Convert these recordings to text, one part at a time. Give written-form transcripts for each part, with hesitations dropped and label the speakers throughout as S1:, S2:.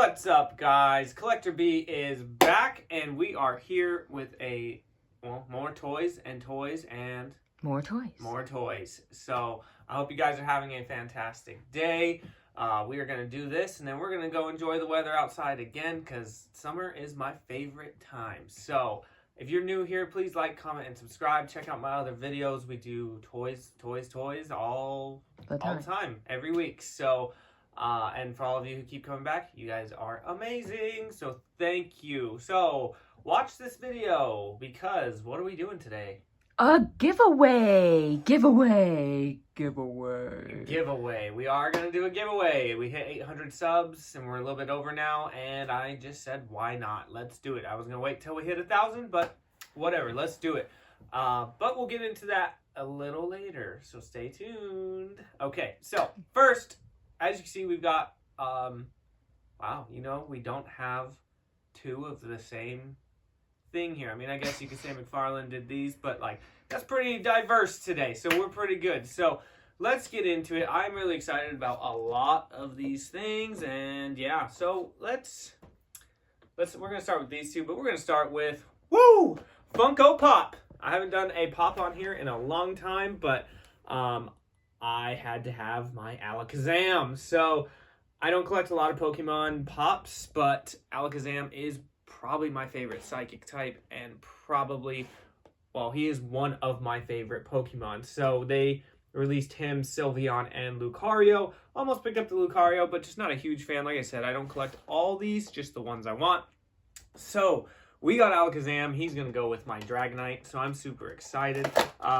S1: What's up, guys? Collector B is back, and we are here with more toys and
S2: more toys.
S1: More toys. So I hope you guys are having a fantastic day. We are going to do this, and then we're going to go enjoy the weather outside again, because summer is my favorite time. So if you're new here, please like, comment, and subscribe. Check out my other videos. We do toys all the time, every week. So and for all of you who keep coming back, you guys are amazing. So thank you. So watch this video, because what are we doing today?
S2: A giveaway. Giveaway.
S1: We are going to do a giveaway. We hit 800 subs, and we're a little bit over now. And I just said, why not? Let's do it. I was going to wait till we hit 1,000, but whatever. Let's do it. But we'll get into that a little later. So stay tuned. Okay, so first, as you can see, we've got, wow, we don't have two of the same thing here. I mean, I guess you could say Mcfarland did these, but, that's pretty diverse today, so we're pretty good. So let's get into it. I'm really excited about a lot of these things, and yeah, so we're going to start with these two, but we're going to start with, Funko Pop. I haven't done a Pop on here in a long time, but, I had to have my Alakazam. So I don't collect a lot of Pokemon Pops, but Alakazam is probably my favorite psychic type, and he is one of my favorite Pokemon. So they released him, Sylveon, and Lucario. Almost picked up the Lucario, but just not a huge fan. Like I said, I don't collect all these, just the ones I want. So we got Alakazam. He's going to go with my Dragonite, so I'm super excited.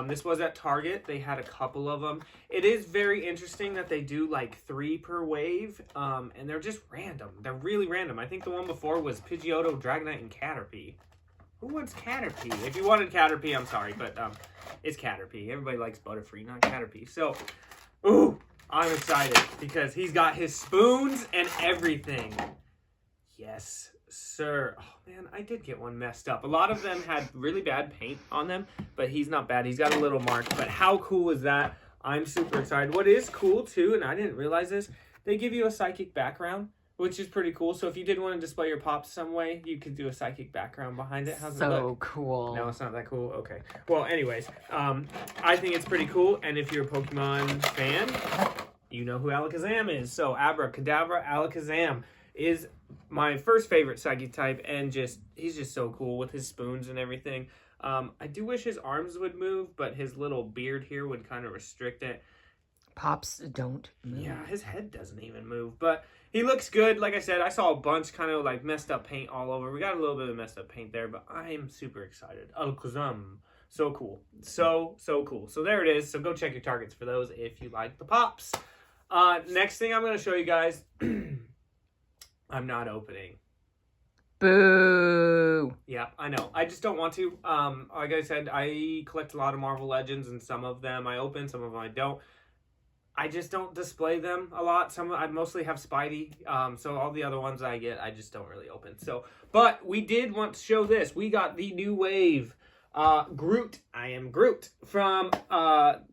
S1: This was at Target. They had a couple of them. It is very interesting that they do 3 per wave, and they're just random. They're really random. I think the one before was Pidgeotto, Dragonite, and Caterpie. Who wants Caterpie? If you wanted Caterpie, I'm sorry, but it's Caterpie. Everybody likes Butterfree, not Caterpie. So, I'm excited because he's got his spoons and everything. Yes, sir. Oh, man, I did get one messed up. A lot of them had really bad paint on them, but he's not bad. He's got a little mark, but how cool is that? I'm super excited. What is cool, too, and I didn't realize this, they give you a psychic background, which is pretty cool. So if you did want to display your Pops some way, you could do a psychic background behind it. How's it look?
S2: So cool.
S1: No, it's not that cool? Okay. Well, anyways, I think it's pretty cool, and if you're a Pokemon fan, you know who Alakazam is. So Abracadabra Alakazam is my first favorite psychic type, and he's just so cool with his spoons and everything. I do wish his arms would move, but his little beard here would kind of restrict it.
S2: Pops don't move.
S1: Yeah, his head doesn't even move, but he looks good. Like I said, I saw a bunch kind of messed up paint all over. We got a little bit of messed up paint there, but I am super excited. Alakazam. So cool. So cool. So there it is. So go check your Targets for those if you like the Pops. Next thing I'm going to show you guys, I'm not opening.
S2: Boo!
S1: Yeah, I know. I just don't want to. Like I said, I collect a lot of Marvel Legends, and some of them I open, some of them I don't. I just don't display them a lot. I mostly have Spidey, so all the other ones I get, I just don't really open. So, but we did want to show this. We got the new wave, Groot. I am Groot from Thor: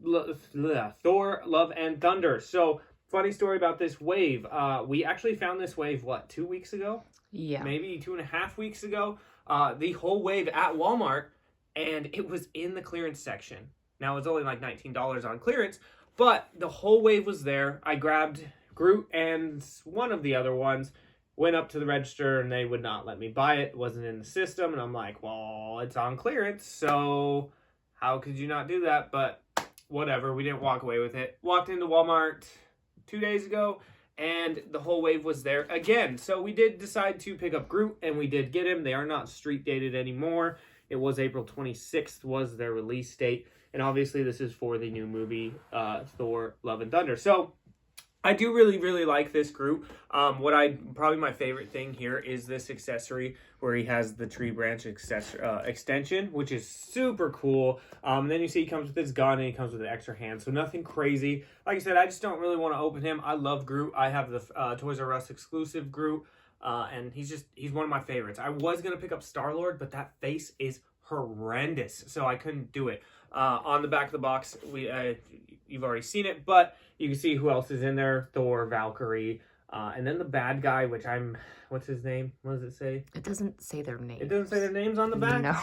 S1: Love and Thunder. So, funny story about this wave. We actually found this wave, 2 weeks ago?
S2: Yeah.
S1: Maybe 2.5 weeks ago. The whole wave at Walmart, and it was in the clearance section. Now, it's only $19 on clearance, but the whole wave was there. I grabbed Groot and one of the other ones, went up to the register, and they would not let me buy it. It wasn't in the system, and I'm like, well, it's on clearance, so how could you not do that? But whatever, we didn't walk away with it. Walked into Walmart 2 days ago, and the whole wave was there again. So we did decide to pick up Groot, and we did get him. They are not street dated anymore. It was April 26th was their release date. And obviously this is for the new movie, Thor: Love and Thunder. So I do really, really like this Groot. Probably my favorite thing here is this accessory where he has the tree branch extension, which is super cool. And then you see he comes with his gun, and he comes with an extra hand. So nothing crazy. Like I said, I just don't really want to open him. I love Groot. I have the Toys R Us exclusive Groot. And he's one of my favorites. I was going to pick up Star-Lord, but that face is horrendous, so I couldn't do it. On the back of the box, you've already seen it, but you can see who else is in there. Thor, Valkyrie, And then the bad guy, which what's his name? What does it say?
S2: It doesn't say their name.
S1: It doesn't say their names on the back?
S2: No.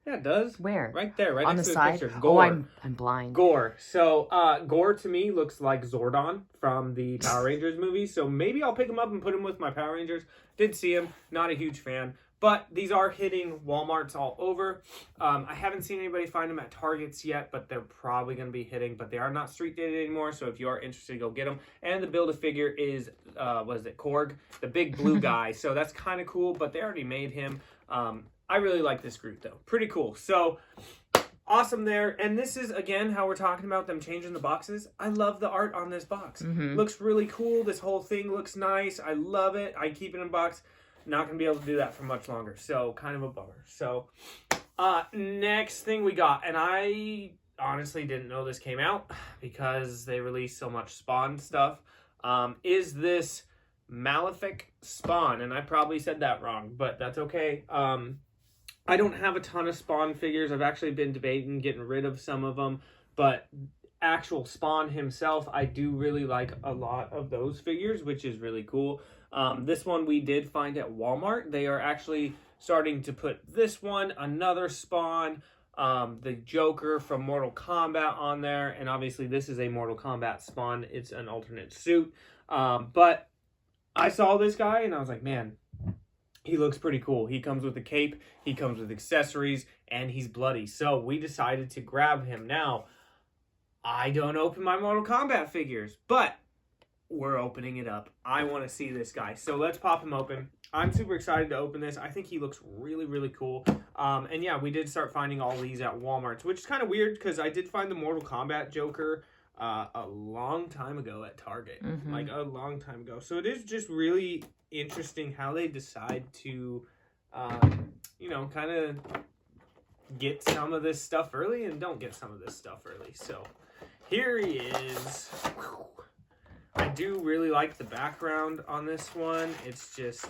S1: Yeah, it does.
S2: Where?
S1: Right there, right
S2: on
S1: next
S2: the
S1: to
S2: side?
S1: the picture. Gore.
S2: Oh, I'm blind.
S1: Gore. So, Gore to me looks like Zordon from the Power Rangers movie. So maybe I'll pick him up and put him with my Power Rangers. Did see him. Not a huge fan. But these are hitting Walmarts all over. I haven't seen anybody find them at Targets yet, but they're probably going to be hitting. But they are not street dated anymore, so if you are interested, go get them. And the Build-A-Figure is, what is it, Korg? The big blue guy. So that's kind of cool, but they already made him. I really like this Groot, though. Pretty cool. So, awesome there. And this is, again, how we're talking about them changing the boxes. I love the art on this box. Looks really cool. This whole thing looks nice. I love it. I keep it in box. Not going to be able to do that for much longer. So, kind of a bummer. So, next thing we got. And I honestly didn't know this came out because they released so much Spawn stuff. Is this Malefic Spawn? And I probably said that wrong, but that's okay. I don't have a ton of Spawn figures. I've actually been debating getting rid of some of them. But actual Spawn himself, I do really like a lot of those figures, which is really cool. This one we did find at Walmart. They are actually starting to put this one, another Spawn, the Joker from Mortal Kombat on there. And obviously this is a Mortal Kombat Spawn. It's an alternate suit. But I saw this guy and I was like, man, he looks pretty cool. He comes with a cape, he comes with accessories, and he's bloody. So we decided to grab him. Now, I don't open my Mortal Kombat figures, but we're opening it up. I want to see this guy. So let's pop him open. I'm super excited to open this. I think he looks really, really cool. And yeah, we did start finding all these at Walmart, which is kind of weird because I did find the Mortal Kombat Joker a long time ago at Target. Like a long time ago. So it is just really interesting how they decide to, you know, kind of get some of this stuff early and don't get some of this stuff early. So here he is. I do really like the background on this one. It's just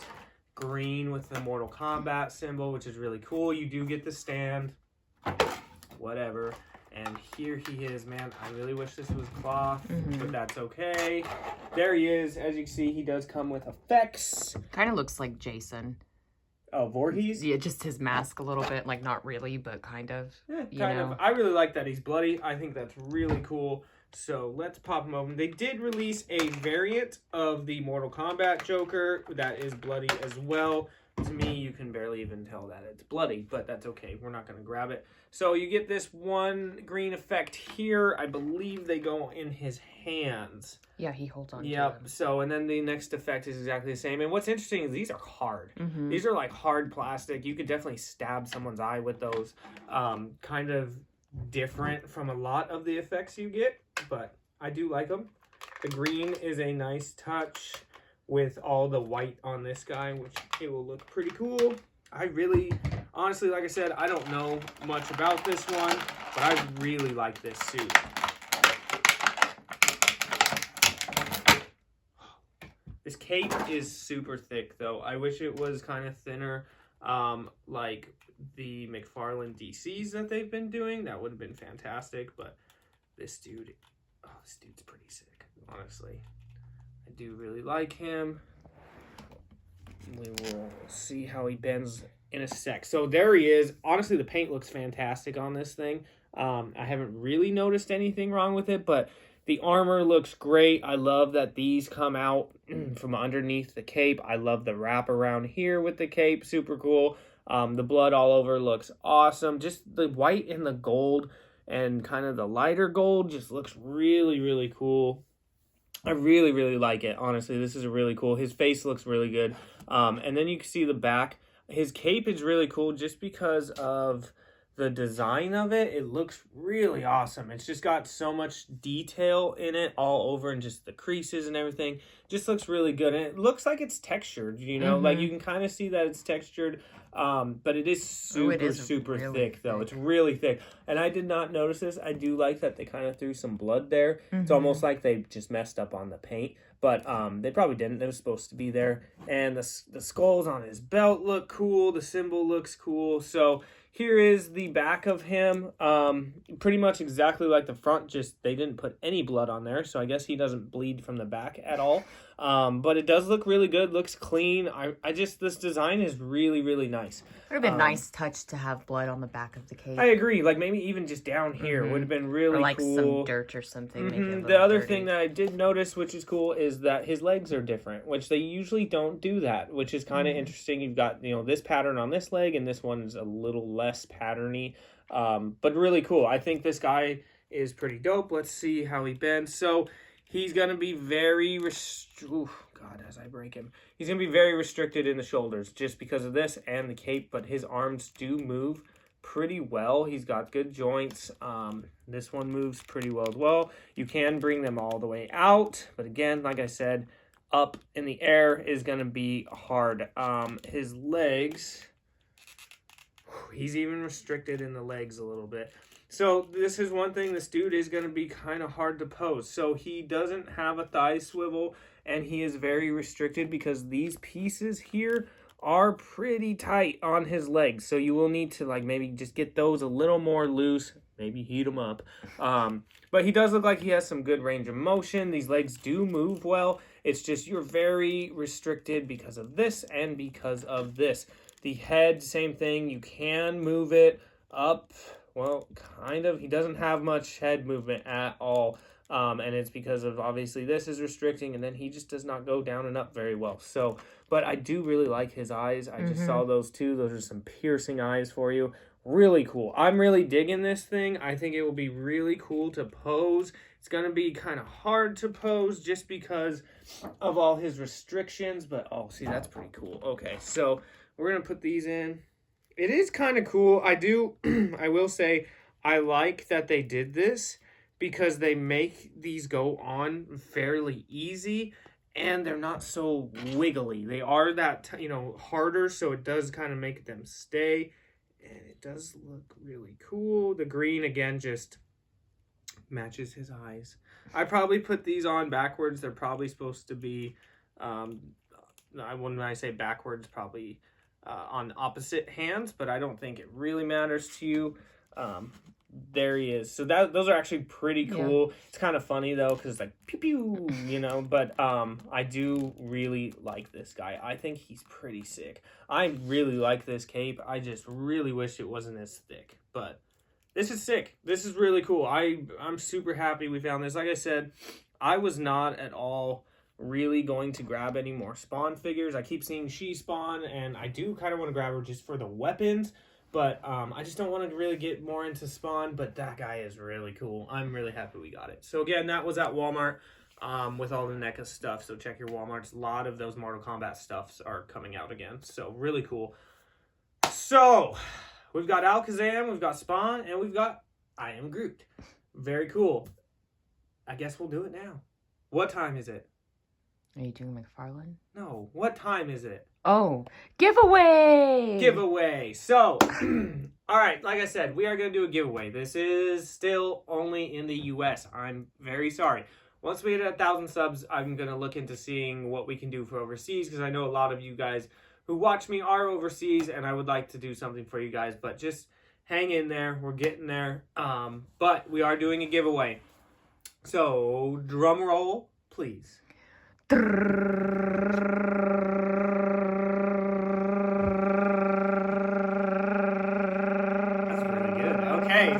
S1: green with the Mortal Kombat symbol, which is really cool. You do get the stand, whatever. And here he is, man. I really wish this was cloth, but that's okay. There he is. As you can see, he does come with effects.
S2: Kind of looks like Jason.
S1: Oh, Voorhees?
S2: Yeah, just his mask a little bit. Like, not really, but kind of.
S1: Yeah, kind of. I really like that he's bloody. I think that's really cool. So let's pop him open. They did release a variant of the Mortal Kombat Joker that is bloody as well. To me, you can barely even tell that it's bloody, but that's okay. We're not going to grab it. So you get this one green effect here. I believe they go in his hands.
S2: Yeah, he holds on to
S1: Yep.
S2: them.
S1: So, and then the next effect is exactly the same. And what's interesting is these are hard. These are like hard plastic. You could definitely stab someone's eye with those. Kind of different from a lot of the effects you get, but I do like them. The green is a nice touch with all the white on this guy, which it will look pretty cool. I really, honestly, like I said, I don't know much about this one, but I really like this suit. This cape is super thick, though. I wish it was kind of thinner, like the Mcfarlane DCs that they've been doing. That would have been fantastic, but this dude, oh, this dude's pretty sick, honestly. I do really like him. We will see how he bends in a sec. So there he is. Honestly, the paint looks fantastic on this thing. I haven't really noticed anything wrong with it, but the armor looks great. I love that these come out from underneath the cape. I love the wrap around here with the cape. Super cool. The blood all over looks awesome. Just the white and the gold and kind of the lighter gold just looks really, really cool. I really, really like it. Honestly, this is really cool. His face looks really good. And then you can see the back. His cape is really cool just because of the design of it. It looks really awesome. It's just got so much detail in it all over and just the creases and everything. Just looks really good. And it looks like it's textured, you know, like you can kind of see that it's textured. But it is super really thick, though. It's really thick. And I did not notice this. I do like that they kind of threw some blood there. It's almost like they just messed up on the paint. But they probably didn't. It was supposed to be there. And the skulls on his belt look cool. The symbol looks cool. So here is the back of him. Pretty much exactly like the front. Just they didn't put any blood on there. So I guess he doesn't bleed from the back at all. But it does look really good, looks clean. I just, this design is really, really nice.
S2: It would have been a nice touch to have blood on the back of the cape.
S1: I agree. Like maybe even just down here would have been really
S2: or like
S1: cool.
S2: some dirt or something. Make it a little
S1: The other
S2: dirty.
S1: thing that I did notice, which is cool, is that his legs are different, which they usually don't do that, which is kind of interesting. You've got, this pattern on this leg, and this one's a little less patterny, but really cool. I think this guy is pretty dope. Let's see how he bends. So he's going to be very God, as I break him. He's going to be very restricted in the shoulders just because of this and the cape, but his arms do move pretty well. He's got good joints. This one moves pretty well as well. You can bring them all the way out, but again, like I said, up in the air is going to be hard. His legs, he's even restricted in the legs a little bit. So this is one thing, this dude is going to be kind of hard to pose. So he doesn't have a thigh swivel, and he is very restricted because these pieces here are pretty tight on his legs. So you will need to maybe just get those a little more loose, maybe heat them up. But he does look like he has some good range of motion. These legs do move well. It's just you're very restricted because of this and because of this. The head, same thing. You can move it up. Well, kind of. He doesn't have much head movement at all. And it's because of, obviously, this is restricting, and then he just does not go down and up very well. So, but I do really like his eyes. I just saw those two. Those are some piercing eyes for you. Really cool. I'm really digging this thing. I think it will be really cool to pose. It's going to be kind of hard to pose just because of all his restrictions. But, oh, see, that's pretty cool. Okay, so we're going to put these in. It is kind of cool. I will say, I like that they did this because they make these go on fairly easy and they're not so wiggly. They are that, harder, so it does kind of make them stay. And it does look really cool. The green, again, just matches his eyes. I probably put these on backwards. They're probably supposed to be, when I say backwards, probably on opposite hands, but I don't think it really matters to you. There he is. So those are actually pretty cool. Yeah. It's kind of funny though, because like pew pew, but I do really like this guy. I think he's pretty sick. I really like this cape. I just really wish it wasn't as thick, but this is sick. This is really cool. I'm super happy we found this. Like I said, I was not at all really going to grab any more Spawn figures. I keep seeing she Spawn, and I do kind of want to grab her just for the weapons. But I just don't want to really get more into Spawn, but that guy is really cool. I'm really happy we got it. So again, that was at Walmart with all the NECA stuff. So check your Walmarts. A lot of those Mortal Kombat stuffs are coming out again. So really cool. So we've got Alakazam, we've got Spawn, and we've got I Am Groot. Very cool. I guess we'll do it now. What time is it?
S2: Are you doing Mcfarland?
S1: No. What time is it?
S2: Oh, giveaway!
S1: Giveaway. So, all right, like I said, we are going to do a giveaway. This is still only in the U.S. I'm very sorry. Once we hit 1,000 subs, I'm going to look into seeing what we can do for overseas, because I know a lot of you guys who watch me are overseas, and I would like to do something for you guys, but just hang in there. We're getting there. But we are doing a giveaway. So, drum roll, please.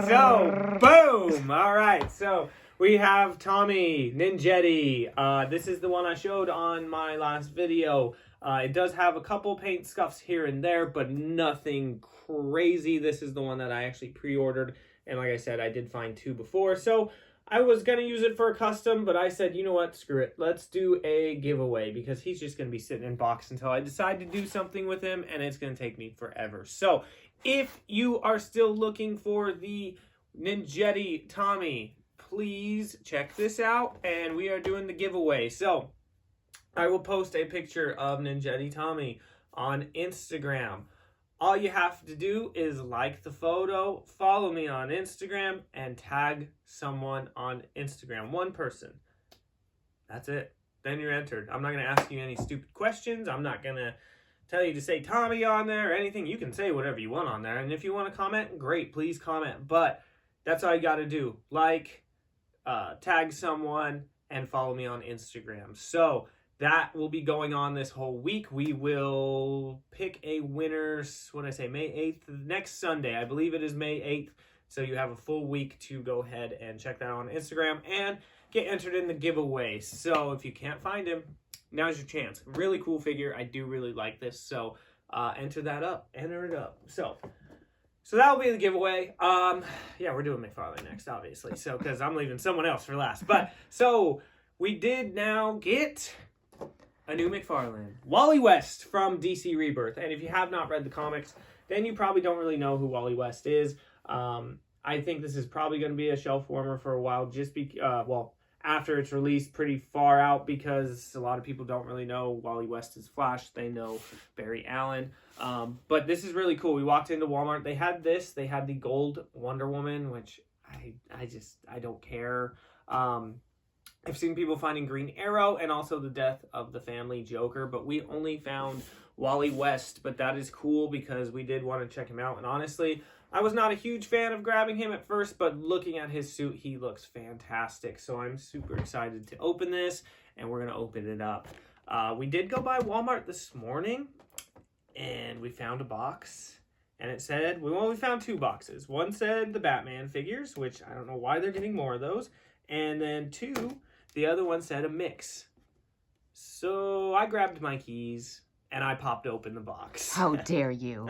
S1: So, boom! All right, so we have Tommy Ninjetti. This is the one I showed on my last video. It does have a couple paint scuffs here and there, but nothing crazy. This is the one that I actually pre-ordered, and like I said, I did find two before. So I was going to use it for a custom, but I said, you know what, screw it. Let's do a giveaway, because he's just going to be sitting in box until I decide to do something with him, and it's going to take me forever. So if you are still looking for the Ninjetti Tommy, please check this out, and we are doing the giveaway. So I will post a picture of Ninjetti Tommy on Instagram. All you have to do is like the photo, follow me on Instagram, and tag someone on Instagram. One person. That's it. Then you're entered. I'm not going to ask you any stupid questions. I'm not going to tell you to say Tommy on there or anything. You can say whatever you want on there. And if you want to comment, great, please comment. But that's all you got to do. Like, tag someone, and follow me on Instagram. So that will be going on this whole week. We will pick a winner, what did I say, May 8th, next Sunday. I believe it is May 8th. So you have a full week to go ahead and check that on Instagram and get entered in the giveaway. So if you can't find him, now's your chance. Really cool figure. I do really like this. So enter that up. Enter it up. So that'll be the giveaway. Yeah, we're doing Mcfarlane next, obviously. So because I'm leaving someone else for last. But so we did now get a new Mcfarland. Wally West from DC Rebirth. And if you have not read the comics, then you probably don't really know who Wally West is. I think this is probably going to be a shelf warmer for a while, just after it's released pretty far out, because a lot of people don't really know Wally West is Flash. They know Barry Allen. But this is really cool. We walked into Walmart. They had this. They had the gold Wonder Woman, which I don't care. I've seen people finding Green Arrow and also the Death of the Family Joker, but we only found Wally West. But that is cool because we did want to check him out. And honestly, I was not a huge fan of grabbing him at first, but looking at his suit, he looks fantastic. So I'm super excited to open this, and we're going to open it up. We did go by Walmart this morning, and we found a box. And it said, we found 2 boxes. One said the Batman figures, which I don't know why they're getting more of those. And then 2, the other one said a mix. So I grabbed my keys and I popped open the box.
S2: How dare you?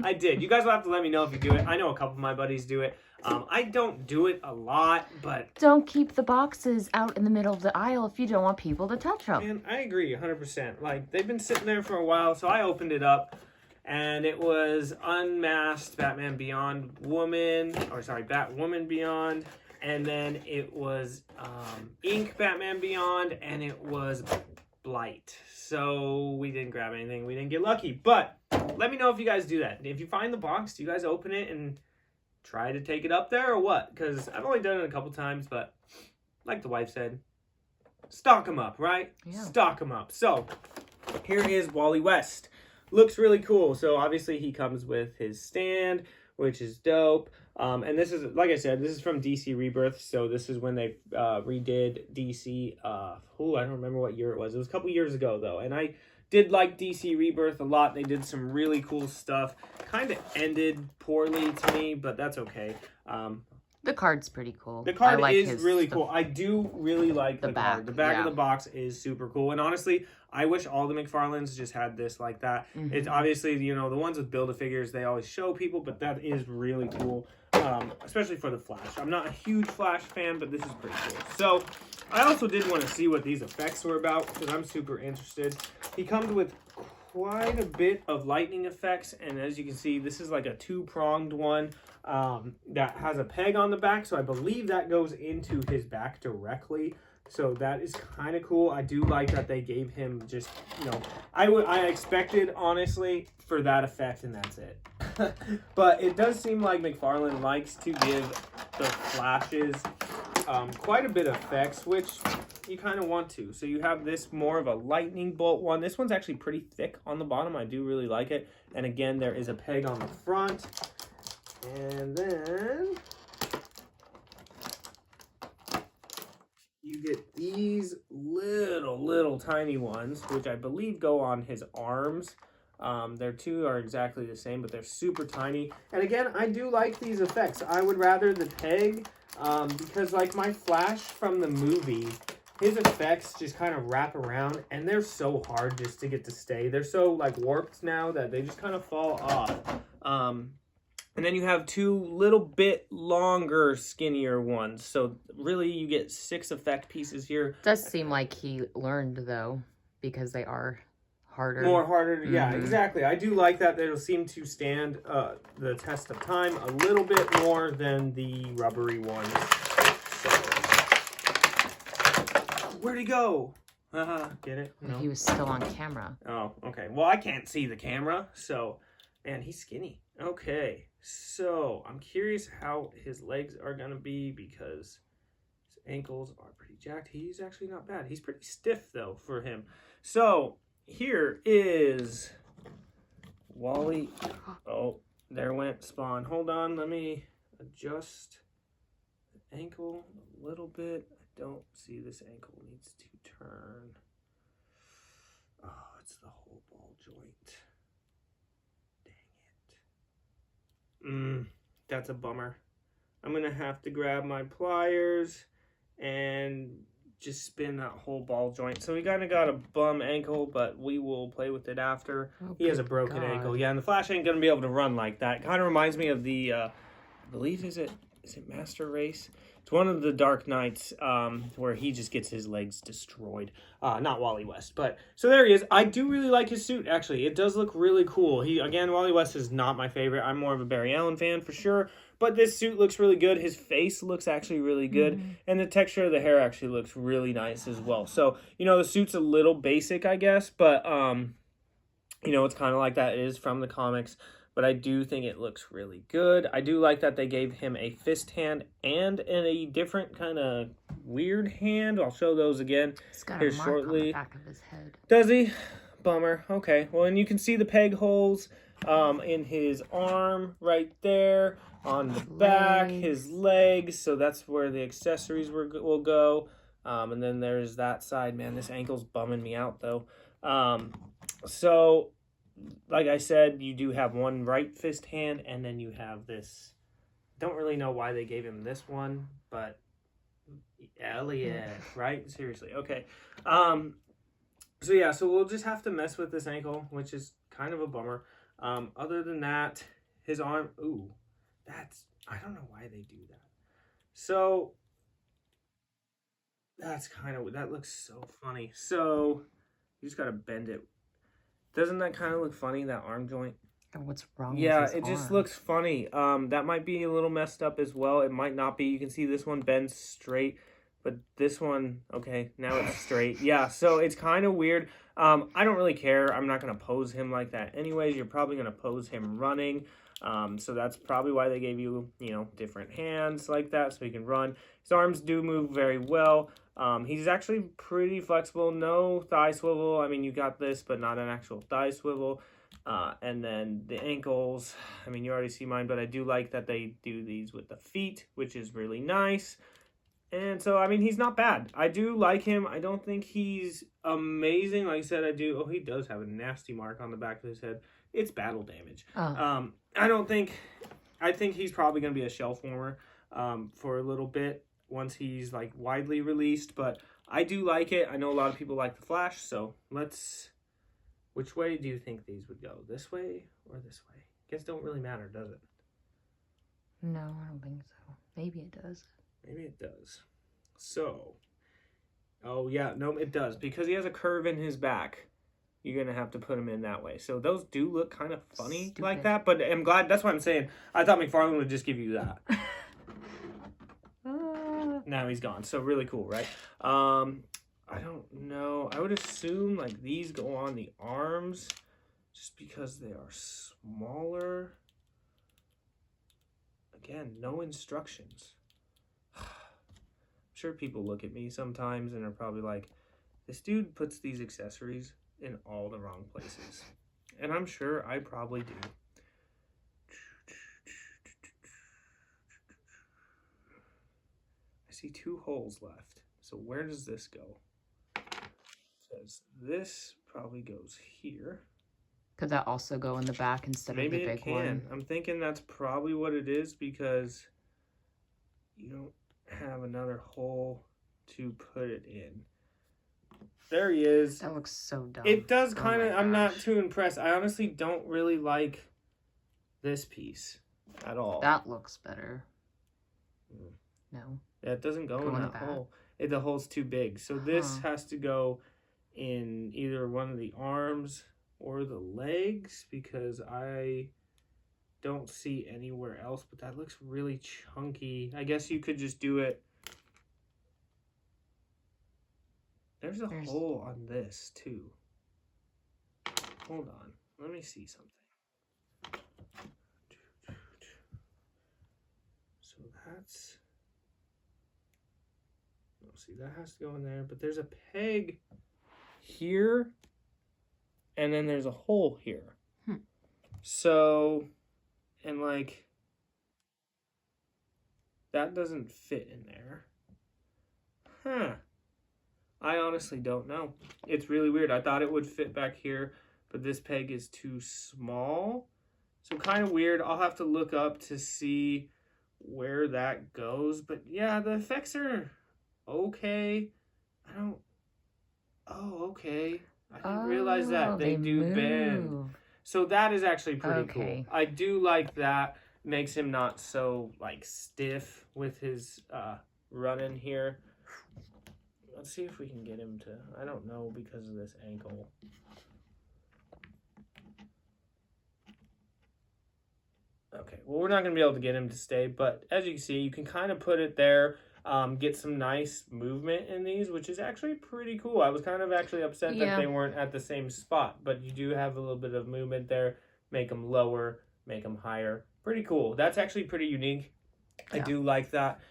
S1: I did. You guys will have to let me know if you do it. I know a couple of my buddies do it. I don't do it a lot, but...
S2: Don't keep the boxes out in the middle of the aisle if you don't want people to touch them.
S1: Man, I agree 100%. Like, they've been sitting there for a while, so I opened it up. And it was Unmasked Batman Beyond Batwoman Beyond. And then it was Ink Batman Beyond, and it was Blight. So we didn't grab anything. We didn't get lucky. But let me know if you guys do that. If you find the box, do you guys open it and try to take it up there or what? Because I've only done it a couple times, but like the wife said, stock them up, right?
S2: Yeah.
S1: Stock them up. So here is Wally West. Looks really cool. So obviously he comes with his stand, which is dope. And this is, like I said, this is from DC Rebirth. So this is when they redid DC. I don't remember what year it was. It was a couple years ago, though. And I did like DC Rebirth a lot. They did some really cool stuff. Kind of ended poorly to me, but that's okay.
S2: The card's pretty cool.
S1: The card is really cool. I do really like the card. The back of the box is super cool. And honestly, I wish all the Mcfarlands just had this like that. Mm-hmm. It's obviously, the ones with Build-A-Figures, they always show people, but that is really cool, especially for the Flash. I'm not a huge Flash fan, but this is pretty cool. So I also did want to see what these effects were about because I'm super interested. He comes with quite a bit of lightning effects, and as you can see, this is like a 2-pronged one that has a peg on the back, so I believe that goes into his back directly. So that is kind of cool. I do like that they gave him just, I expected, honestly, for that effect, and that's it. But it does seem like Mcfarlane likes to give the Flashes quite a bit of effects, which you kind of want to. So you have this more of a lightning bolt one. This one's actually pretty thick on the bottom. I do really like it. And again, there is a peg on the front. And then you get these little tiny ones, which I believe go on his arms. Their 2 are exactly the same, but they're super tiny. And again, I do like these effects. I would rather the peg, because like my Flash from the movie, his effects just kind of wrap around, and they're so hard just to get to stay. They're so like warped now that they just kind of fall off. And then you have 2 little bit longer, skinnier ones. So really you get 6 effect pieces here.
S2: Does seem like he learned, though, because they are harder.
S1: More harder. Yeah, exactly. I do like that. They'll seem to stand the test of time a little bit more than the rubbery ones. So, where'd he go? Get it? No.
S2: He was still on camera.
S1: Oh, okay. Well, I can't see the camera, so... Man, he's skinny. Okay, so I'm curious how his legs are going to be because his ankles are pretty jacked. He's actually not bad. He's pretty stiff, though, for him. So here is Wally. Oh, there went Spawn. Hold on. Let me adjust the ankle a little bit. I don't see this ankle needs to turn. That's a bummer. I'm going to have to grab my pliers and just spin that whole ball joint. So we kind of got a bum ankle, but we will play with it after.
S2: Oh,
S1: he has a
S2: good
S1: broken
S2: God.
S1: ankle. Yeah, and the Flash ain't going to be able to run like that. Kind of reminds me of the, I believe, is it Master Race? It's one of the Dark Knights where he just gets his legs destroyed. Not Wally West, but so there he is. I do really like his suit, actually. It does look really cool. Wally West is not my favorite. I'm more of a Barry Allen fan for sure. But this suit looks really good. His face looks actually really good. Mm-hmm. And the texture of the hair actually looks really nice as well. So, the suit's a little basic, I guess. But, it's kind of like that. It is from the comics. But I do think it looks really good. I do like that they gave him a fist hand and a different kind of weird hand. I'll show those again
S2: here shortly. On the back of his head.
S1: Does he? Bummer. Okay. Well, and you can see the peg holes in his arm right there. On the back, his legs, so that's where the accessories will go. And then there's that side. Man, this ankle's bumming me out, though. So, like I said, you do have one right fist hand, and then you have this. Don't really know why they gave him this one, but Elliot, right? Seriously, okay. So we'll just have to mess with this ankle, which is kind of a bummer. Other than that, his arm, I don't know why they do that. So, that looks so funny. So, you just gotta bend it. Doesn't that kind of look funny, that arm joint?
S2: And what's wrong with his
S1: it just
S2: arm?
S1: looks funny. That might be a little messed up as well. It might not be. You can see this one bends straight, but this one, okay, now it's straight. Yeah, so it's kind of weird. I don't really care. I'm not gonna pose him like that anyways. You're probably gonna pose him running. So that's probably why they gave you, different hands like that so he can run. His arms do move very well. He's actually pretty flexible. No thigh swivel. I mean, you got this, but not an actual thigh swivel. And then the ankles. I mean, you already see mine, but I do like that they do these with the feet, which is really nice. And so, I mean, he's not bad. I do like him. I don't think he's amazing. Like I said, I do. Oh, he does have a nasty mark on the back of his head. It's battle damage. Oh. I think he's probably going to be a shelf warmer for a little bit once he's like widely released, but I do like it. I know a lot of people like the Flash, so which way do you think these would go? This way or this way? Guess don't really matter, does it?
S2: No, I don't think so. Maybe it does.
S1: Maybe it does. So, oh yeah, no, it does. Because he has a curve in his back, you're going to have to put him in that way. So those do look kind of funny like that, but I'm glad, that's what I'm saying. I thought Mcfarlane would just give you that. Now he's gone. So really cool, right? I don't know. I would assume like these go on the arms just because they are smaller. Again, no instructions. I'm sure people look at me sometimes and are probably like, this dude puts these accessories in all the wrong places. And I'm sure I probably do. I see 2 holes left. So where does this go? It says this probably goes here.
S2: Could that also go in the back instead of the big one? Maybe it can.
S1: I'm thinking that's probably what it is because you don't have another hole to put it in. There he is.
S2: That looks so dumb.
S1: It does kind of, I'm not too impressed. I honestly don't really like this piece at all.
S2: That looks better. No.
S1: Yeah, it doesn't go in that hole. The hole's too big. So this has to go in either one of the arms or the legs because I don't see anywhere else. But that looks really chunky. I guess you could just do it. There's a hole on this, too. Hold on. Let me see something. So that's... Oh, see, that has to go in there. But there's a peg here. And then there's a hole here. So, and like... That doesn't fit in there. Huh. I honestly don't know. It's really weird. I thought it would fit back here, but this peg is too small. So kind of weird. I'll have to look up to see where that goes. But yeah, the effects are okay. I don't... Oh, okay. I didn't realize that. They do bend. So that is actually pretty cool. I do like that. Makes him not so, like, stiff with his running here. Let's see if we can get him to... I don't know because of this ankle. Okay, well, we're not going to be able to get him to stay, but as you can see, you can kind of put it there, get some nice movement in these, which is actually pretty cool. I was kind of actually upset that they weren't at the same spot, but you do have a little bit of movement there, make them lower, make them higher. Pretty cool. That's actually pretty unique. I do like that.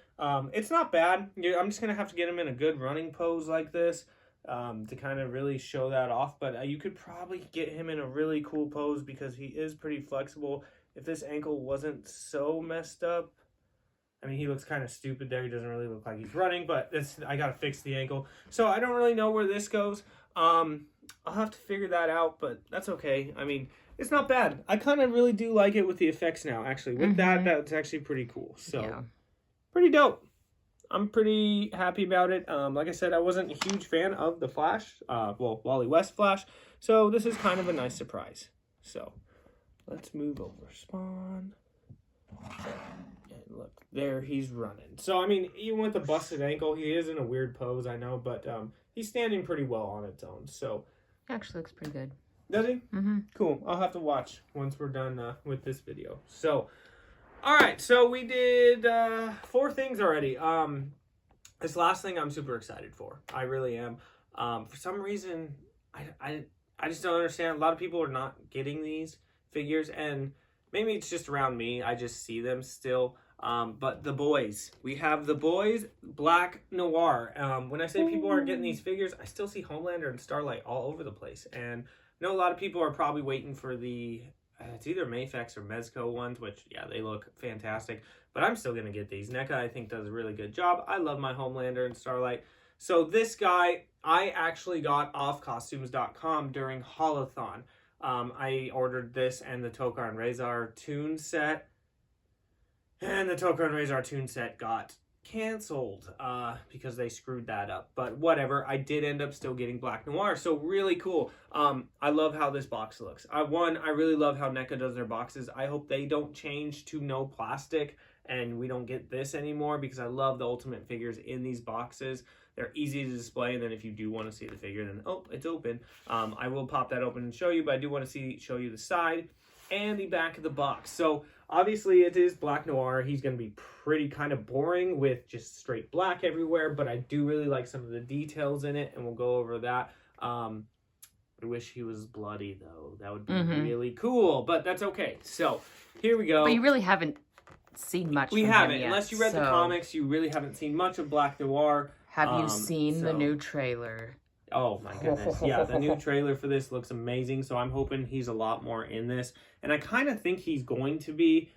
S1: It's not bad. I'm just going to have to get him in a good running pose like this to kind of really show that off, but you could probably get him in a really cool pose because he is pretty flexible. If this ankle wasn't so messed up, I mean, he looks kind of stupid there. He doesn't really look like he's running, but I got to fix the ankle. So I don't really know where this goes. I'll have to figure that out, but that's okay. I mean, it's not bad. I kind of really do like it with the effects now, actually. With that's actually pretty cool. So, pretty dope. I'm pretty happy about it. Like I said, I wasn't a huge fan of the Flash, Wally West Flash. So this is kind of a nice surprise. So let's move over Spawn. And look, there he's running. So, I mean, even with the busted ankle, he is in a weird pose, I know, but he's standing pretty well on its own. So
S2: actually looks pretty good.
S1: Does he? Cool. I'll have to watch once we're done with this video. So, all right. So we did 4 things already. This last thing I'm super excited for. I really am. For some reason, I just don't understand. A lot of people are not getting these figures, and maybe it's just around me. I just see them still. But the boys. We have the boys, Black Noir. When I say people aren't getting these figures, I still see Homelander and Starlight all over the place. And I know a lot of people are probably waiting for the, it's either Mafex or Mezco ones, which, yeah, they look fantastic. But I'm still going to get these. NECA, I think, does a really good job. I love my Homelander and Starlight. So this guy, I actually got off costumes.com during Holothon. I ordered this and the Tokar and Razor Toon set. And the Tokar and Razor Toon set got canceled because they screwed that up. But whatever, I did end up still getting Black Noir. So really cool. I love how this box looks. I really love how NECA does their boxes. I hope they don't change to no plastic and we don't get this anymore because I love the Ultimate figures in these boxes. They're easy to display, and then if you do want to see the figure, then, oh, it's open. I will pop that open and show you, but I do want to show you the side and the back of the box. So obviously it is Black Noir. He's going to be pretty kind of boring with just straight black everywhere, but I do really like some of the details in it, and we'll go over that. I wish he was bloody, though. That would be really cool, but that's okay. So here we go.
S2: But you really haven't seen much
S1: We
S2: from
S1: haven't.
S2: him yet,
S1: Unless you read the comics, you really haven't seen much of Black Noir.
S2: Have you seen the new trailer?
S1: Oh my goodness. Yeah, the new trailer for this looks amazing. So I'm hoping he's a lot more in this. And I kind of think he's going to be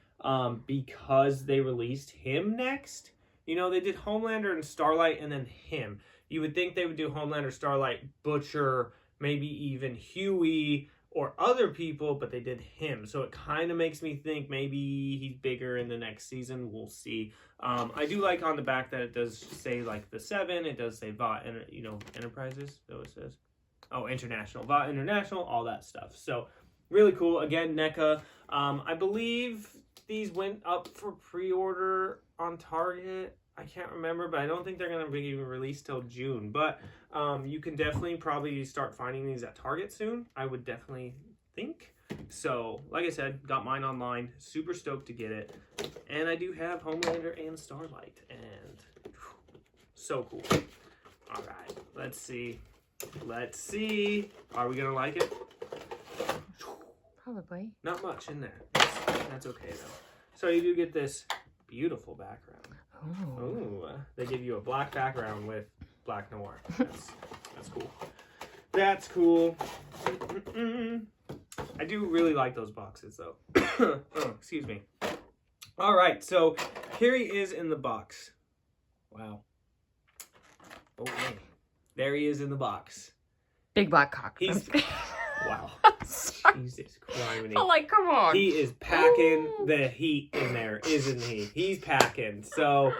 S1: because they released him next. You know, they did Homelander and Starlight and then him. You would think they would do Homelander, Starlight, Butcher, maybe even Huey or other people, but they did him. So it kind of makes me think maybe he's bigger in the next season. We'll see. I do like on the back that it does say like the 7. It does say VOT, Enterprises. So it says, oh, International, VOT International, all that stuff. So really cool. Again, NECA. I believe these went up for pre-order on Target. I can't remember, but I don't think they're going to be even released till June. But you can definitely probably start finding these at Target soon. I would definitely think. So, like I said, got mine online. Super stoked to get it. And I do have Homelander and Starlight. And so cool. All right. Let's see. Let's see. Are we going to like it?
S2: Probably.
S1: Not much in there. That's okay, though. So you do get this beautiful background. Oh, they give you a black background with Black Noir. That's cool. That's cool. I do really like those boxes, though. Oh, excuse me. All right, so here he is in the box. Wow. Okay. There he is in the box.
S2: Big black cock.
S1: He's... Wow.
S2: Sorry.
S1: Jesus Christ.
S2: I'm like, come on.
S1: He is packing the heat in there, isn't he? He's packing. So,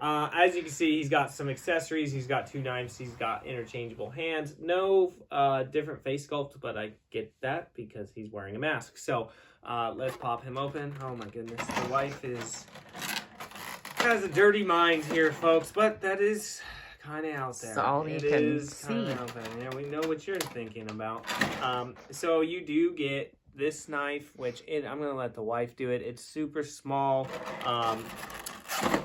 S1: as you can see, he's got some accessories. He's got 2 knives. He's got interchangeable hands. No different face sculpt, but I get that because he's wearing a mask. So, let's pop him open. Oh my goodness. The wife has a dirty mind here, folks, but that is kind of out there.
S2: That's all you can see.
S1: Out there. Yeah, we know what you're thinking about. So you do get this knife, which I'm going to let the wife do it. It's super small.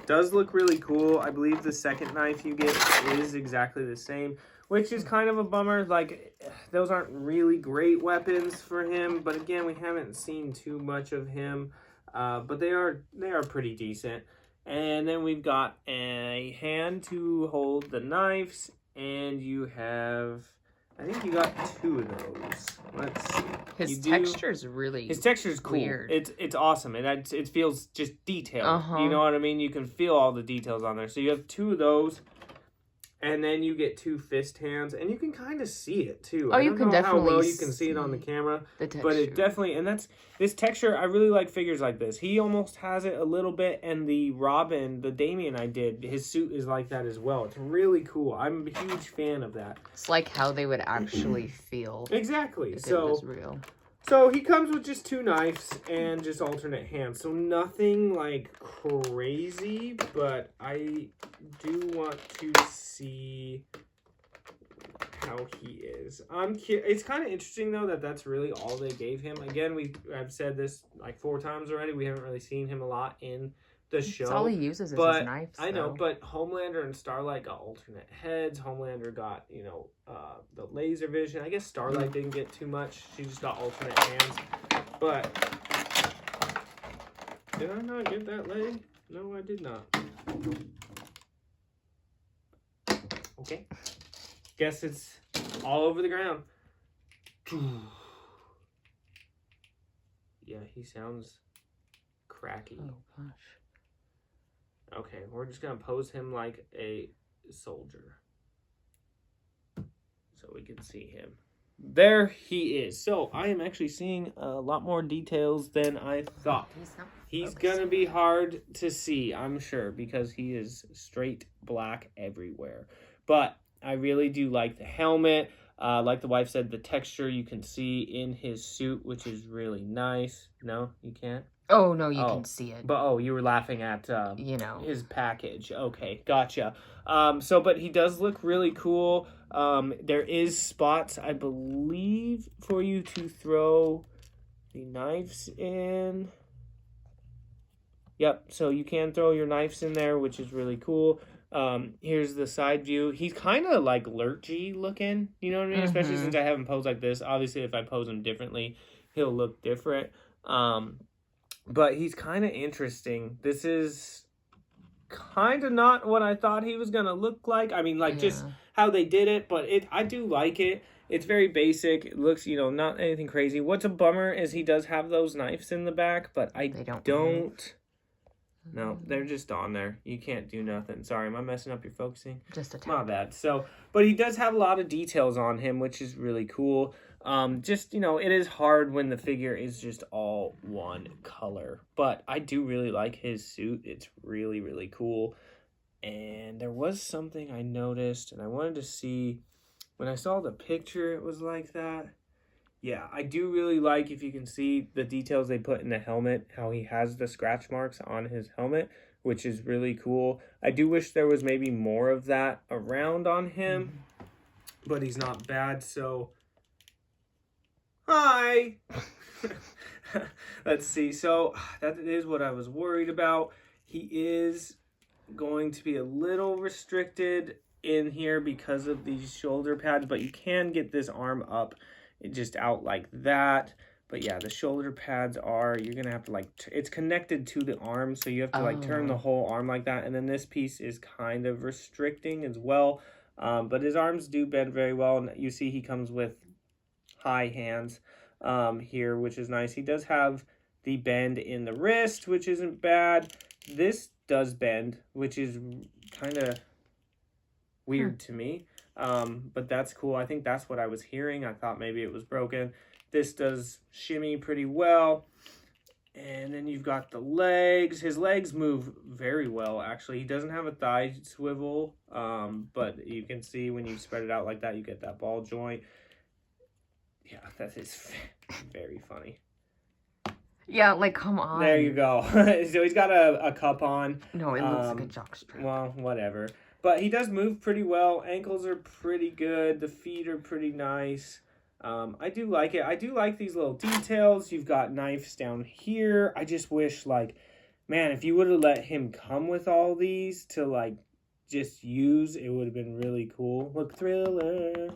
S1: Does look really cool. I believe the second knife you get is exactly the same, which is kind of a bummer. Like, those aren't really great weapons for him, but again, we haven't seen too much of him. But they are pretty decent. And then we've got a hand to hold the knives, and you have, I think you got 2 of those. Let's see.
S2: His texture is really
S1: His texture is cool.
S2: Weird.
S1: It's awesome. It feels just detailed. You know what I mean? You can feel all the details on there. So you have 2 of those, and then you get 2 fist hands, and you can kind of see it too.
S2: Oh, you can definitely
S1: how well you can see it on the camera, but it definitely, and that's this texture. I really like figures like this. He almost has it a little bit, and the Robin, the Damien I did, his suit is like that as well. It's really cool. I'm a huge fan of that.
S2: It's like how they would actually feel.
S1: Exactly.
S2: If it was real.
S1: So he comes with just 2 knives and just alternate hands. So nothing like crazy, but I do want to see how he is. It's kind of interesting though that that's really all they gave him. Again, I've said this like 4 times already. We haven't really seen him a lot in the show.
S2: That's all he uses is his knives.
S1: I know, but Homelander and Starlight got alternate heads. Homelander got, the laser vision. I guess Starlight didn't get too much. She just got alternate hands. But did I not get that leg? No, I did not. Okay. Guess it's all over the ground. Yeah, he sounds cracky.
S2: Oh gosh.
S1: Okay, we're just going to pose him like a soldier so we can see him. There he is. So I am actually seeing a lot more details than I thought. He's going to be hard to see, I'm sure, because he is straight black everywhere. But I really do like the helmet. Like the wife said, the texture you can see in his suit, which is really nice. No, you can't?
S2: Oh, no, you can see it.
S1: But, you were laughing at, his package. Okay, gotcha. But he does look really cool. There is spots, I believe, for you to throw the knives in. Yep, so you can throw your knives in there, which is really cool. Here's the side view. He's kind of like lurchy looking, you know what I mean? Especially since I have him posed like this. Obviously, if I pose him differently, he'll look different. But he's kind of interesting. This is kind of not what I thought he was going to look like. I mean, just how they did it, but I do like it. It's very basic. It looks, not anything crazy. What's a bummer is he does have those knives in the back, but I don't. No, they're just on there. You can't do nothing. Sorry, am I messing up your focusing?
S2: Just a tad.
S1: My bad. But he does have a lot of details on him, which is really cool. It is hard when the figure is just all one color. But I do really like his suit. It's really, really cool. And there was something I noticed, and I wanted to see, when I saw the picture, it was like that. Yeah, I do really like, if you can see the details they put in the helmet, how he has the scratch marks on his helmet, which is really cool. I do wish there was maybe more of that around on him, but he's not bad, so... Hi! Let's see, so that is what I was worried about. He is going to be a little restricted in here because of these shoulder pads, but you can get this arm up just out like that. But yeah, the shoulder pads you're gonna have to it's connected to the arm, so you have to turn the whole arm like that. And then this piece is kind of restricting as well, but his arms do bend very well, and you see he comes with high hands here, which is nice. He does have the bend in the wrist, which isn't bad. This does bend, which is kind of weird to me. But that's cool. I think that's what I was hearing. I thought maybe it was broken. This does shimmy pretty well. And then you've got the legs. His legs move very well, actually. He doesn't have a thigh swivel, but you can see when you spread it out like that, you get that ball joint. Yeah, that is very funny.
S2: Yeah, like, come on.
S1: There you go. So he's got a cup on.
S2: No, it looks like a jockstrap.
S1: Well, whatever. But he does move pretty well. Ankles are pretty good. The feet are pretty nice. I do like it. I do like these little details. You've got knives down here. I just wish, like, man, if you would have let him come with all these to, like, just use, it would have been really cool. Look, Thriller.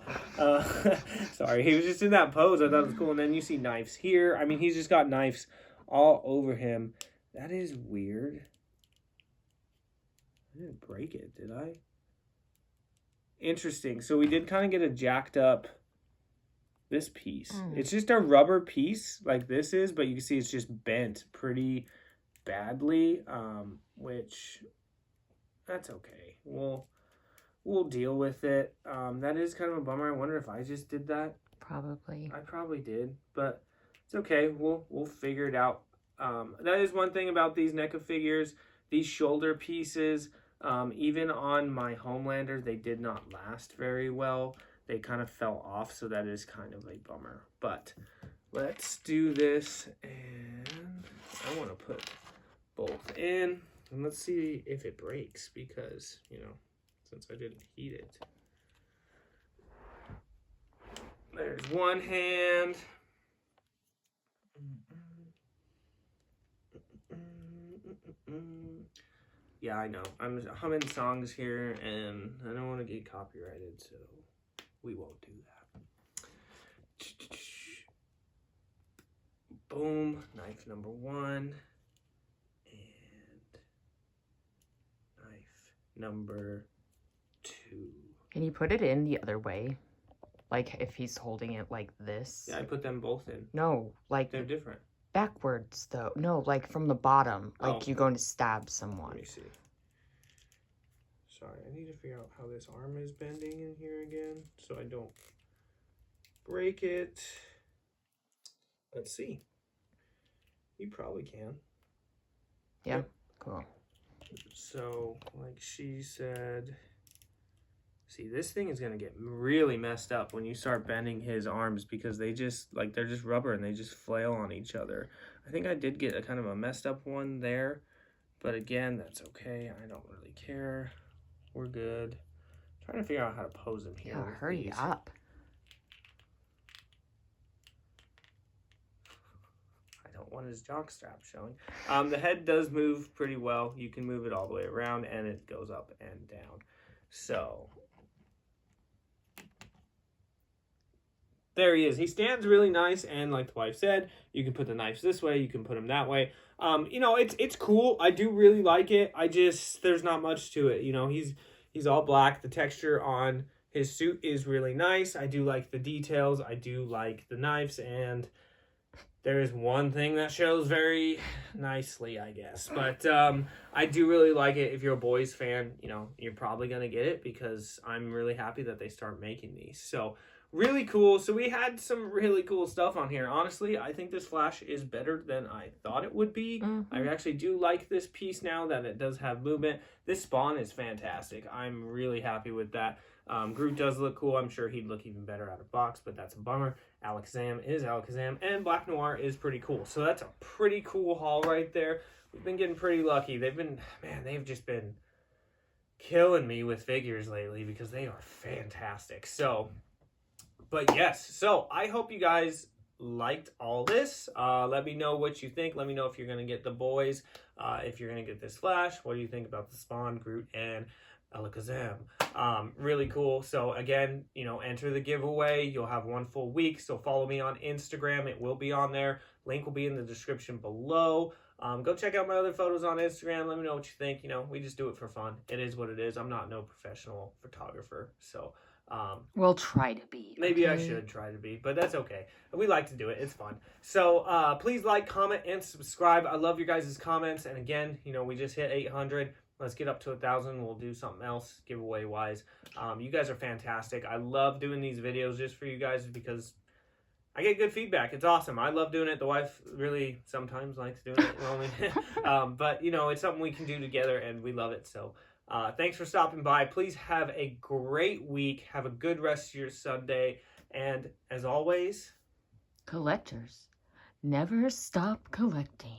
S1: Sorry, he was just in that pose. I thought it was cool. And then you see knives here. I mean, he's just got knives all over him. That is weird. I didn't break it, did I? Interesting. So we did kind of get a jacked up this piece. It's just a rubber piece like this is, but you can see it's just bent pretty badly, which that's okay. We'll deal with it. That is kind of a bummer. I wonder if I just did that.
S2: Probably.
S1: I probably did, but it's okay. We'll figure it out. That is one thing about these NECA figures. These shoulder pieces, even on my Homelander, they did not last very well. They kind of fell off, so that is kind of a bummer. But let's do this, and I want to put both in, and let's see if it breaks, because, you know, since I didn't heat it. There's one hand. Yeah, I know. I'm humming songs here, and I don't want to get copyrighted, so we won't do that. Boom. Knife number one. And knife number two.
S2: Can you put it in the other way? Like, if he's holding it like this?
S1: Yeah, I put them both in.
S2: No, like...
S1: They're different.
S2: Backwards, though. No, like from the bottom. Like
S1: Oh.
S2: you're going to stab someone.
S1: Let me see. Sorry, I need to figure out how this arm is bending in here again, so I don't break it. Let's see. You probably can.
S2: Yeah, cool.
S1: So, like she said, see, this thing is going to get really messed up when you start bending his arms, because they just, like, they're just rubber and they just flail on each other. I think I did get a kind of a messed up one there, but again, that's okay. I don't really care. We're good. I'm trying to figure out how to pose him here.
S2: Yeah, hurry up.
S1: I don't want his jockstrap showing. The head does move pretty well. You can move it all the way around, and it goes up and down. So there he is. He stands really nice, and like the wife said, you can put the knives this way, you can put them that way. You know, it's cool. I do really like it. There's not much to it. You know, he's all black. The texture on his suit is really nice. I do like the details. I do like the knives, and there is one thing that shows very nicely, I guess. But I do really like it. If you're a boys fan, you know, you're probably going to get it, because I'm really happy that they start making these. So really cool. So we had some really cool stuff on here. Honestly, I think this Flash is better than I thought it would be. I actually do like this piece now that it does have movement. This Spawn is fantastic. I'm really happy with that. Groot does look cool. I'm sure he'd look even better out of box, but that's a bummer. Alakazam is Alakazam, and Black Noir is pretty cool. So that's a pretty cool haul right there. We've been getting pretty lucky. They've just been killing me with figures lately, because they are fantastic. So, but yes, so I hope you guys liked all this. Let me know what you think. Let me know if you're going to get the boys, if you're going to get this Flash. What do you think about the Spawn, Groot, and Alakazam? Really cool. So again, you know, enter the giveaway. You'll have 1 full week. So follow me on Instagram. It will be on there. Link will be in the description below. Go check out my other photos on Instagram. Let me know what you think. You know, we just do it for fun. It is what it is. I'm not no professional photographer. So
S2: we'll try to be.
S1: Maybe
S2: okay?
S1: I should try to be, but that's okay. We like to do it. It's fun. So please like, comment, and subscribe. I love your guys' comments. And again, you know, we just hit 800. Let's get up to 1,000. We'll do something else giveaway-wise. You guys are fantastic. I love doing these videos just for you guys, because I get good feedback. It's awesome. I love doing it. The wife really sometimes likes doing it. But, you know, it's something we can do together, and we love it. So thanks for stopping by. Please have a great week. Have a good rest of your Sunday. And as always,
S2: collectors, never stop collecting.